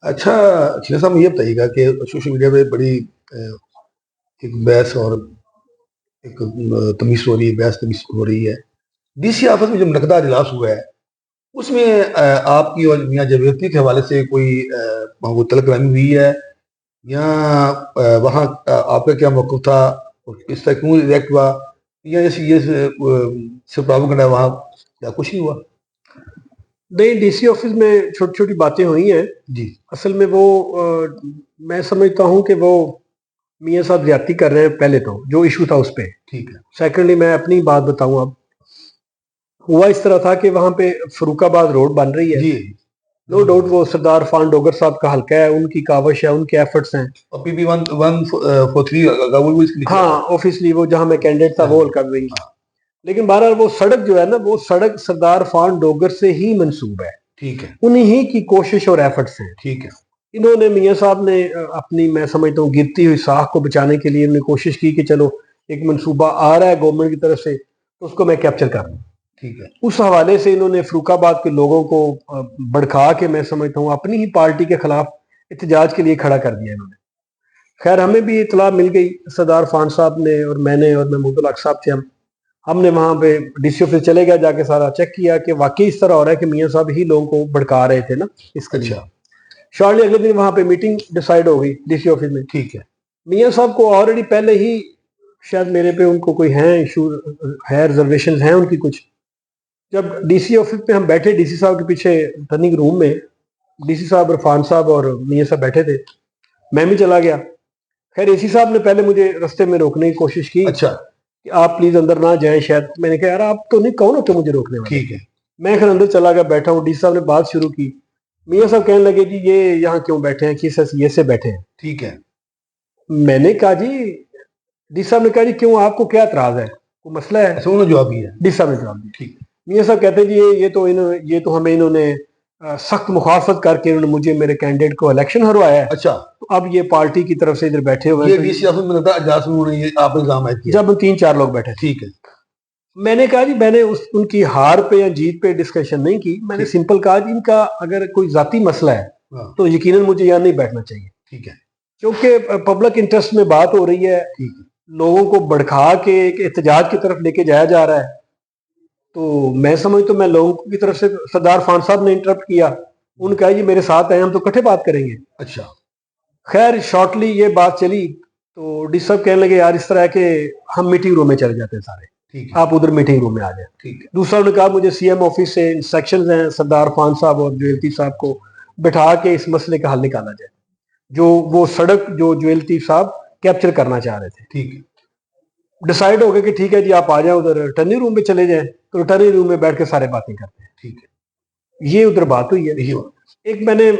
اچھا شیخ صاحب یہ بتائیے گا کہ سوشل میڈیا پہ بڑی ایک بحث اور ایک تمیز ہو رہی ہے، بحث تمیز ہو رہی ہے ڈی سی آفس میں جو منعقدہ اجلاس ہوا ہے اس میں آپ کی اور میاں جاویدی کے حوالے سے کوئی وہ طلب رحمی ہوئی ہے یا وہاں آپ کا کیا موقف تھا اور اس طرح کیوں ریئیکٹ ہوا یا یہ صرف پروپیگنڈا ہے وہاں یا کچھ نہیں ہوا؟ نہیں، ڈی سی آفس میں چھوٹی چھوٹی باتیں ہوئی ہیں جی اصل میں وہ میں سمجھتا ہوں کہ وہ میاں صاحب زیادتی کر رہے ہیں. پہلے تو جو ایشو تھا اس پہ، ٹھیک ہے. سیکنڈلی میں اپنی بات بتاؤں. اب ہوا اس طرح تھا کہ وہاں پہ فروخ آباد روڈ بن رہی ہے. جی نو ڈاؤٹ وہ سردار فان ڈوگر صاحب کا حلقہ ہے، ان کی کاوش ہے، ان کے ایفرٹس ہیں. اور پی پی 143 ہاں آفیسلی وہ جہاں میں کینڈیڈیٹ تھا وہ حلقہ بھی. لیکن بہرحال وہ سڑک جو ہے نا، وہ سڑک سردار فان ڈوگر سے ہی منسوب ہے. ٹھیک ہے. انہی کی کوشش اور ایفرٹس ہیں. ٹھیک ہے. انہوں نے میاں صاحب نے اپنی، میں سمجھتا ہوں، گرتی ہوئی ساکھ کو بچانے کے لیے انہوں نے کوشش کی کہ چلو ایک منصوبہ آ رہا ہے گورنمنٹ کی طرف سے تو اس کو میں کیپچر کر رہا ہوں. ٹھیک ہے. اس حوالے سے انہوں نے فروخ آباد کے لوگوں کو بڑکا کے، میں سمجھتا ہوں، اپنی ہی پارٹی کے خلاف احتجاج کے لیے کھڑا کر دیا انہوں نے. خیر ہمیں بھی اطلاع مل گئی، سردار فان صاحب نے اور میں نے اور محمود الحق صاحب تھے، ہم نے وہاں پہ ڈی سی آفس چلے گیا، جا کے سارا چیک کیا کہ واقعی اس طرح ہو رہا ہے کہ میاں صاحب ہی لوگوں کو بھڑکا رہے تھے نا اس کے لیے. شارٹلی اگلے دن وہاں پہ میٹنگ ڈیسائیڈ ہو گئی ڈی سی آفس میں. ٹھیک ہے. میاں صاحب کو آلریڈی پہلے ہی شاید میرے پہ ان کو کوئی ہیں ایشو ہے، ریزرویشن ہیں ان کی کچھ. جب ڈی سی آفس پہ ہم بیٹھے، ڈی سی صاحب کے پیچھے ٹرننگ روم میں ڈی سی صاحب عرفان صاحب اور میاں صاحب بیٹھے تھے، میں بھی چلا گیا. خیر اے سی صاحب نے پہلے مجھے رستے میں روکنے کی کوشش کی. اچھا. کہ آپ پلیز اندر نہ جائیں شاید. میں نے کہا یار آپ تو نہیں، کون ہوتے مجھے روکنے والے. ٹھیک ہے. میں خیر اندر چلا گیا، بیٹھا ہوں. ڈی سی صاحب نے بات شروع کی. میاں صاحب کہنے لگے جی یہ یہاں کیوں بیٹھے ہیں، کس حیثیت سے بیٹھے ہیں. ٹھیک ہے. میں نے کہا جی، ڈی صاحب نے کہا جی کیوں، آپ کو کیا اعتراض ہے، کوئی مسئلہ ہے. انہوں نے جواب دیا. ڈی صاحب نے جواب دیا. ٹھیک. میاں صاحب کہتے ہیں جی یہ تو ہمیں انہوں نے سخت مخالفت کر کے انہوں نے مجھے، میرے کینڈیڈیٹ کو الیکشن ہروایا ہے. اچھا. تو اب یہ پارٹی کی طرف سے ادھر بیٹھے ہوئے یہ ڈی سی آفس میں اجلاس میں انہوں نے یہ آپ الزام عائد کیا جب 3-4 لوگ بیٹھے. ٹھیک ہے. میں نے کہا جی میں نے ان کی ہار پہ یا جیت پہ ڈسکشن نہیں کی. میں نے سمپل کہا جی ان کا اگر کوئی ذاتی مسئلہ ہے تو یقیناً مجھے یہاں نہیں بیٹھنا چاہیے. ٹھیک ہے. کیونکہ پبلک انٹرسٹ میں بات ہو رہی ہے، لوگوں کو بھڑکا کے ایک احتجاج کی طرف لے کے جایا جا رہا ہے. تو میں سمجھتا ہوں میں لوگوں کی طرف سے، سردار فان صاحب نے انٹرپٹ کیا. ان کہا جی میرے ساتھ آئے، ہم تو کٹھے بات کریں گے. اچھا. خیر شارٹلی یہ بات چلی تو ڈی صاحب کہنے لگے یار اس طرح ہے کہ ہم میٹنگ روم میں چلے جاتے ہیں سارے، آپ ادھر میٹنگ روم میں آ جائیں. ٹھیک ہے. دوسرا انہوں نے کہا مجھے سی ایم آفس سے انسٹرکشنز ہیں سردار فان صاحب اور جویل صاحب کو بٹھا کے اس مسئلے کا حل نکالا جائے، جو وہ سڑک جو جویل صاحب کیپچر کرنا چاہ رہے تھے. ٹھیک ہے. ڈیسائیڈ ہو گیا کہ ٹھیک ہے جی آپ آ جائیں ادھر ریٹرننگ روم میں چلے جائیں. تو ریٹرننگ روم میں بیٹھ کے سارے باتیں کرتے ہیں. ٹھیک ہے. یہ ادھر بات ہوئی ہے. ایک میں نے